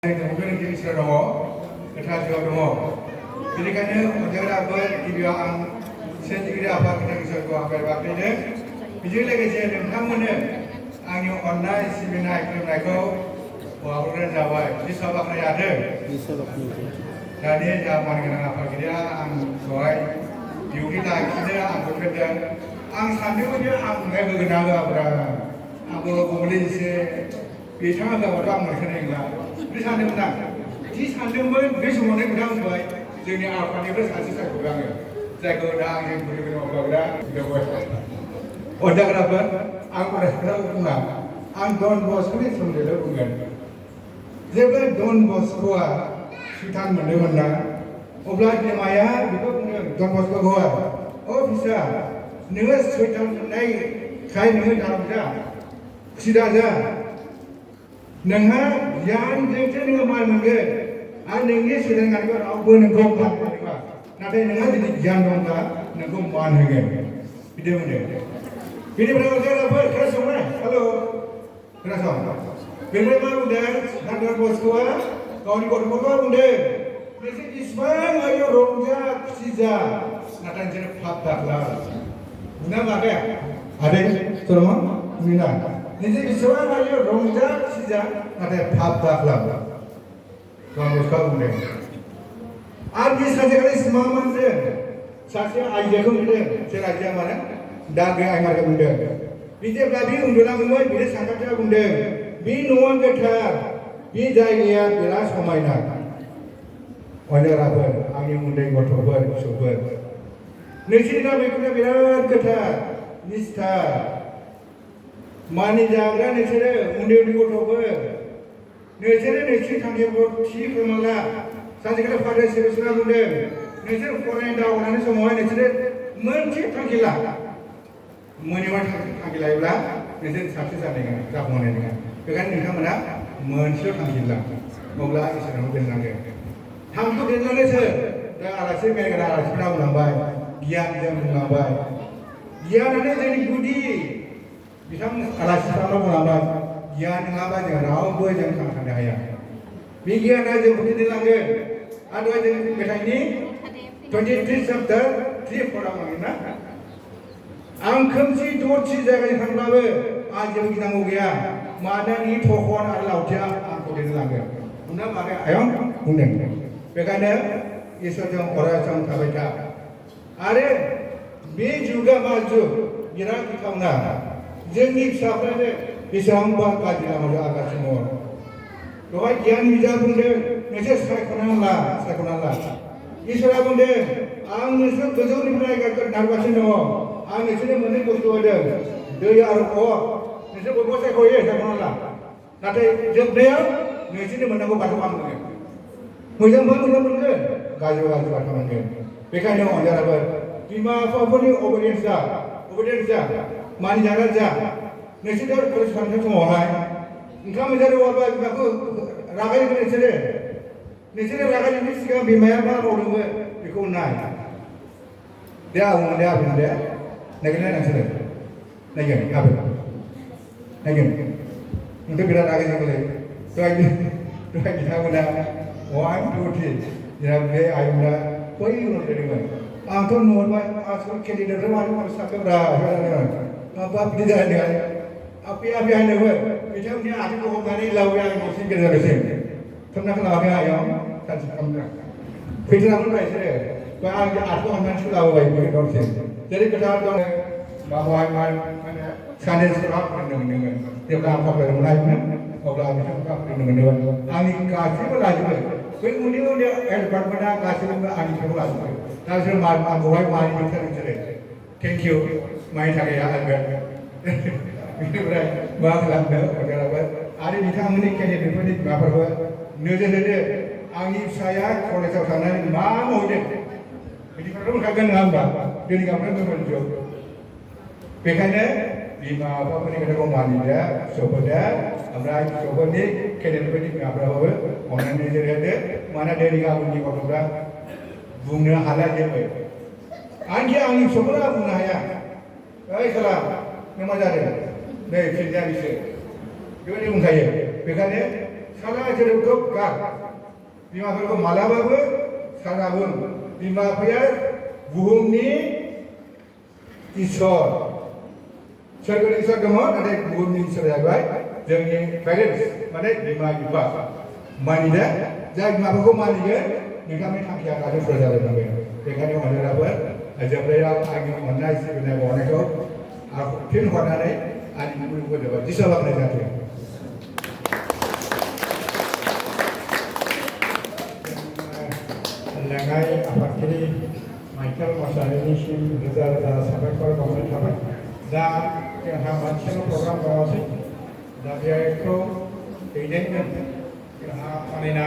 Mungkin di Israel dong, kita juga dong. Jadi kan orang apa di bawah sendiri apa kita bisa kau apa apa ini. Bijak lagi saya dengan kamu ni, angin online seminar iklim kau, wah orang Jawa, di Sabah ni ada. Jadi zaman kita apa kita, ang soai, yuki lagi kita, ang bekerja, ang sambil dia ang nggak bergenaga berapa, ang boleh se, bicara orang mereka ni enggak. Di sana menang. Di sana pun besok mana menang sebab jadi apa ni pun sahaja saya kurang. Saya kurang yang boleh orang tidak boleh. Orang kenapa? Aku rasa menang. Ang Don Bosco ni semua dia bukan. Jika Don Bosco sultan mana menang, obat ni maya, betul Don Bosco gua. Oh bisa. Nulis sultan naik kai nulis dalam dah. Tidak ada. Nengah yang jenis ni mal mungkin, nengah sudah ngan kau apa nengkau buat mereka. Nanti nengah jadi jangan dongka nengkau mal mungkin. Video mana? Video berapa kali apa? Keras semua. Halo, keras semua. Video mana udah? Handal bos kau, kau ni kau kau udah. Mesti isbang ayo rongjak siza. Nanti jadi fakta lah. Mana macam? Ada? Tolong, mina. Jadi biswa ayo rongjak sejak ada fakta lah. Kamu sekarang ni. Adi saja kali semua mana? Saja aja kau ni. Saya aja mana? Dah gaya ayam kau ni. Bijak lagi undulang umai bila sangkat dia kau ni. Bi nuang ketar. Bi jaya bila semai nak. Wajar apa? Angin mundai kotor super. Nasi nak berikutnya bila ketar. Nista. Mani jaga nesere undi ko tobe nesere nesi thange bo thi kemala saje kala fare sere sura unde nesere foreign da onane samoy nesere manchi thangila mani wa thangila ibla nesere sakse sane ga japone ga bekan ninthamana manchi thangila mogla isana ben nange thamko denlane se da alase me ga alase na ulambai gyan jam ulambai gyan ane jeni budi Bisam alas sama pengabat, gian pengabat jangan raw boy jangan kang kandaya. Bigian aja bukti di langge. Adu aja beta ini 23 chapter 3 orang mana? Angkem si dua si jaga yang lawe, aja kita mugia. Mana ni pokok ada lautia angkut di langge. Unda makai ayam, unda. Bekana Yesus yang orang yang kabaca. Are, be juga maju. Kira kita enggak. Jenis siapa ni? Disambung kajian macam agak semua. Doa kian bija bunde, macam saya kenal lah. Isra bunde, ang nisam kejuan ni pernah ikut narwasin doa. Ang nisam mana kostu ada, dia arko. Nisam berbuat saya koye saya kenal lah. Nanti jam dia, nisam mana ko batu pang ni. Mujang bunde, gajo batu pang ni. Bekan yang orang jalan ber. Lima apa ni obedience dah. Mani jangan jah. Nasi dah terus sampai semua hai. Engkau menjadi wabah aku ragai ni nasi. Nasi ragai ni sekarang bimaya mana orang ber ikut naik. Dia pun dia. Negeri nasi. Negeri apa? Negeri. Untuk kita ragai ni boleh. Tuai kita mana? 1, 2, 3. Jangan be ayam dah. Kau ini orang jadi mana? Angkau nuan asal kiri dari mana sampai berapa? Apa di dalam dia? Apa yang ada ber? Macam ni ada orang mari lawan yang mesti kita bersih. Karena kalau dia ayam, kan sekamnya. Kita pun baik saja. Kalau ada orang mesti lawan baik kita bersih. Jadi kita tu bawa mana skandal serap dengan. Dia berapa kali mulai mana? Kalau ada serap dengan. Angin kasih berlaju. Kau undi elbat mana kasih dengan angin berlaju. Kasih malam bawa mari kita bersih. Thank you. Main cakap ya Albert. Ini berai bahagian negara ber. Ada di tangan ini kini di apa ber. Nuzulnya angin saya kalau saya sana mana udah. Jadi kalau kagan ngamba, dia ni kapan tu muncul. Bekana lima apa pun kita komani dia, sopada, amrai sopada ni kini di apa ber. Orang ni jadi mana dari kawan ni kalau ber. Bunga halal je ber. Angin sopada bunga ya. Baik salam, nama jadi. Baik, kerja bisa. Jadi mungkin, bekerja साला जोनोमखौ गार बिमाफोरखौ मालाबाबो सानाबुन बिमा बिफाया बुहुमनि इसोर सोरगोनि इसोर दङ नाथाय बुहुमनि इसोर जाहैबाय जोंनि पेरेन्टस माने बिमा बिफा मानिदों जाय बिमाफोरखौ मानिगोन नोंथांनि थांखिया जाफुंसार जालांगोन बेखायनो अनजाराफोर जोबनायाव आंनि अननाय सिबिनाय बावनायखौ फिन हरनानै आंनि बुंनायखौ जोबोद दिसालांनाय जाथों लेङाइ आफादगिरि माइकेल मोसाहारिनिसिम रोजा रोजा साबायखर बावनाय थाबाय दा जोंहा मोनसेल' प्रग्राम दङसै दा बेखौ दैदेनगोन जोंहा मानिना